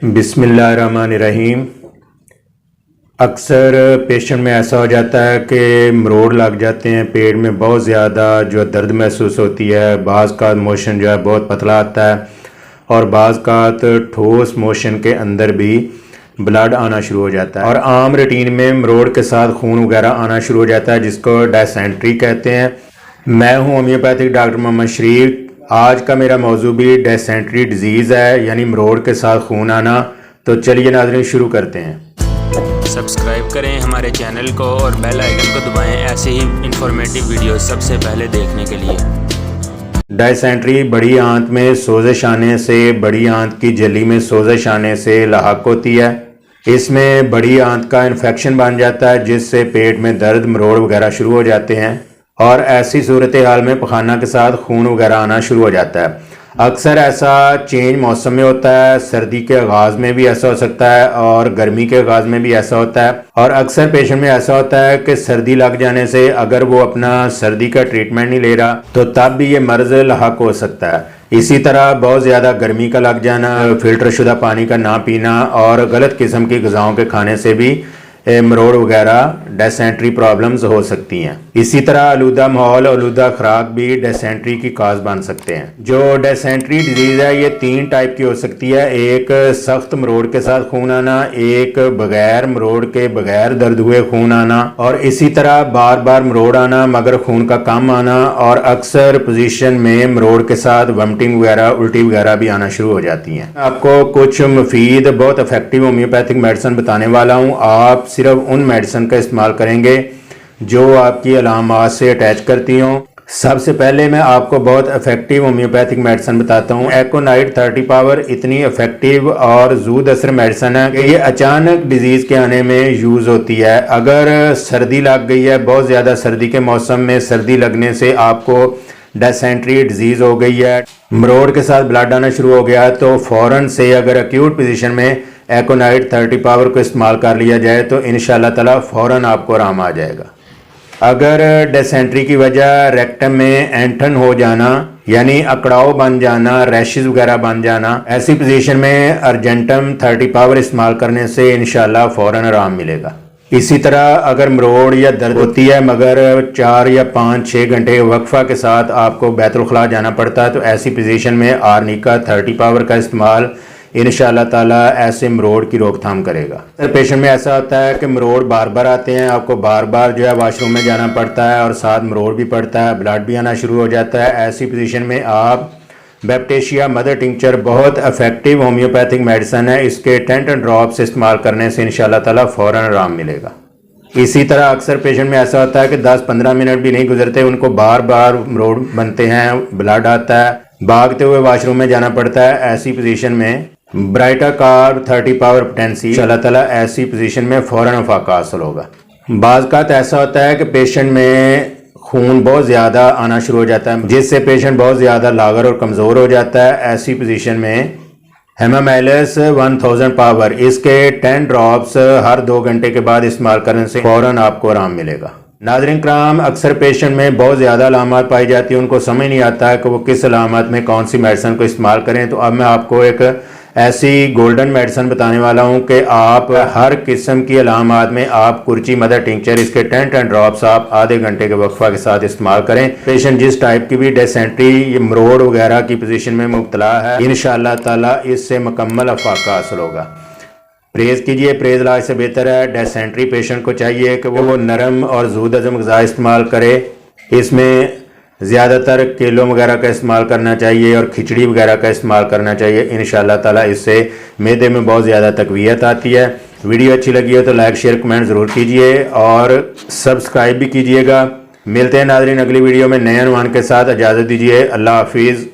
بسم اللہ الرحمن الرحیم۔ اکثر پیشنٹ میں ایسا ہو جاتا ہے کہ مروڑ لگ جاتے ہیں، پیٹ میں بہت زیادہ جو درد محسوس ہوتی ہے، بعض کا موشن جو ہے بہت پتلا آتا ہے اور بعض کا ٹھوس موشن کے اندر بھی بلڈ آنا شروع ہو جاتا ہے، اور عام روٹین میں مروڑ کے ساتھ خون وغیرہ آنا شروع ہو جاتا ہے، جس کو ڈائسینٹری کہتے ہیں۔ میں ہوں ہومیوپیتھک ڈاکٹر محمد شریف۔ آج کا میرا موضوع بھی ڈائسینٹری ڈیزیز ہے، یعنی مروڑ کے ساتھ خون آنا۔ تو چلیے ناظرین شروع کرتے ہیں۔ سبسکرائب کریں ہمارے چینل کو اور بیل آئیکن کو دبائیں ایسے ہی انفارمیٹیو ویڈیو سب سے پہلے دیکھنے کے لیے۔ ڈائسینٹری بڑی آنت میں سوزش آنے سے، بڑی آنت کی جھلی میں سوزش آنے سے لاحق ہوتی ہے۔ اس میں بڑی آنت کا انفیکشن بن جاتا ہے، جس سے پیٹ میں درد، مروڑ وغیرہ شروع ہو جاتے ہیں، اور ایسی صورتحال میں پخانہ کے ساتھ خون وغیرہ آنا شروع ہو جاتا ہے۔ اکثر ایسا چینج موسم میں ہوتا ہے، سردی کے آغاز میں بھی ایسا ہو سکتا ہے اور گرمی کے آغاز میں بھی ایسا ہوتا ہے، اور اکثر پیشنٹ میں ایسا ہوتا ہے کہ سردی لگ جانے سے اگر وہ اپنا سردی کا ٹریٹمنٹ نہیں لے رہا تو تب بھی یہ مرض لاحق ہو سکتا ہے۔ اسی طرح بہت زیادہ گرمی کا لگ جانا، فلٹر شدہ پانی کا نہ پینا اور غلط قسم کی غذاؤں کے کھانے سے بھی مروڑ وغیرہ ڈائسینٹری پرابلمز ہو سکتی ہیں۔ اسی طرح آلودہ ماحول، آلودہ خوراک بھی ڈائسینٹری کی کاز بن سکتے ہیں۔ جو ڈائسینٹری ڈیزیز ہے یہ 3 ٹائپ کی ہو سکتی ہے، ایک سخت مروڑ کے ساتھ خون آنا، ایک بغیر مروڑ کے بغیر درد ہوئے خون آنا، اور اسی طرح بار بار مروڑ آنا مگر خون کا کم آنا، اور اکثر پوزیشن میں مروڑ کے ساتھ ومٹنگ وغیرہ، الٹی وغیرہ بھی آنا شروع ہو جاتی ہیں۔ آپ کو کچھ مفید بہت افیکٹو ہومیوپیتھک میڈیسن بتانے والا ہوں۔ آپ صرف ان میڈیسن کا استعمال کریں گے جو آپ کی علامات سے اٹیچ کرتی ہوں۔ سب سے پہلے میں آپ کو بہت افیکٹو ہومیوپیتھک میڈیسن بتاتا ہوں۔ ایکونائٹ 30 پاور اتنی افیکٹو اور زود اثر میڈیسن ہے کہ یہ اچانک ڈیزیز کے آنے میں یوز ہوتی ہے۔ اگر سردی لگ گئی ہے، بہت زیادہ سردی کے موسم میں سردی لگنے سے آپ کو ڈائسینٹری ڈیزیز ہو گئی ہے، مروڑ کے ساتھ بلڈ آنا شروع ہو گیا، تو فوراً سے اگر ایکیوٹ پوزیشن میں ایکونائٹ 30 پاور کو استعمال کر لیا جائے تو انشاءاللہ تعالی فوراً آپ کو آرام آ جائے گا۔ اگر ڈائسینٹری کی وجہ ریکٹم میں اینٹھن ہو جانا، یعنی اکڑاؤ بن جانا، ریشز وغیرہ بن جانا، ایسی پوزیشن میں ارجنٹم 30 پاور استعمال کرنے سے انشاءاللہ فوراً آرام ملے گا۔ اسی طرح اگر مروڑ یا درد ہوتی ہے مگر 4 یا 5-6 گھنٹے وقفہ کے ساتھ آپ کو بیت الخلاء جانا پڑتا ہے تو ایسی پوزیشن میں آرنیکا 30 پاور کا استعمال انشاءاللہ تعالیٰ ایسے مروڑ کی روک تھام کرے گا۔ پیشنٹ میں ایسا ہوتا ہے کہ مروڑ بار بار آتے ہیں، آپ کو بار بار جو ہے واش روم میں جانا پڑتا ہے اور ساتھ مروڑ بھی پڑتا ہے، بلڈ بھی آنا شروع ہو جاتا ہے۔ ایسی پوزیشن میں آپ بیپٹیشیا مدر ٹنکچر بہت افیکٹو ہومیوپیتھک میڈیسن ہے، اس کے 10 ڈراپس استعمال کرنے سے انشاءاللہ تعالیٰ فوراً آرام ملے گا۔ اسی طرح اکثر پیشنٹ میں ایسا ہوتا ہے کہ 10-15 منٹ بھی نہیں گزرتے، ان کو بار بار مروڑ بنتے ہیں، بلڈ آتا ہے، بھاگتے ہوئے واش روم میں جانا پڑتا ہے۔ ایسی پوزیشن میں برائٹا کارب 30 پاور پوٹینسی انشاءاللہ تعالیٰ ایسی پوزیشن میں فوراً افاقہ حاصل ہوگا۔ بعض اوقات ایسا ہوتا ہے کہ پیشنٹ میں خون بہت زیادہ آنا شروع ہو جاتا ہے، جس سے پیشنٹ بہت زیادہ لاغر اور کمزور ہو جاتا ہے۔ ایسی پوزیشن میں ہیمامیلس 1000 پاور، اس کے 10 ڈراپس ہر 2 گھنٹے کے بعد استعمال کرنے سے فوراً آپ کو آرام ملے گا۔ ناظرین کرام، اکثر پیشنٹ میں بہت زیادہ علامات پائی جاتی ہیں، ان کو سمجھ نہیں آتا ہے کہ وہ کس علامات میں کون سی میڈیسن کو استعمال کریں، تو اب میں آپ کو ایک ایسی گولڈن میڈیسن بتانے والا ہوں کہ آپ ہر قسم کی علامات میں آپ کرچی مدر ٹنکچر، اس کے 10 ڈراپس آپ آدھے گھنٹے کے وقفہ کے ساتھ استعمال کریں۔ پیشنٹ جس ٹائپ کی بھی ڈائسینٹری، مروڑ وغیرہ کی پوزیشن میں مبتلا ہے، انشاءاللہ تعالی اس سے مکمل افاقہ حاصل ہوگا۔ پرہیز کیجئے، پرہیز علاج سے بہتر ہے۔ ڈائسینٹری پیشنٹ کو چاہیے کہ وہ نرم اور زود ہضم غذا استعمال کرے، اس میں زیادہ تر کیلوں وغیرہ کا استعمال کرنا چاہیے اور کھچڑی وغیرہ کا استعمال کرنا چاہیے۔ انشاءاللہ تعالیٰ اس سے معدے میں بہت زیادہ تقویت آتی ہے۔ ویڈیو اچھی لگی ہو تو لائک شیئر کمنٹ ضرور کیجئے اور سبسکرائب بھی کیجئے گا۔ ملتے ہیں ناظرین اگلی ویڈیو میں نئے عنوان کے ساتھ، اجازت دیجئے، اللہ حافظ۔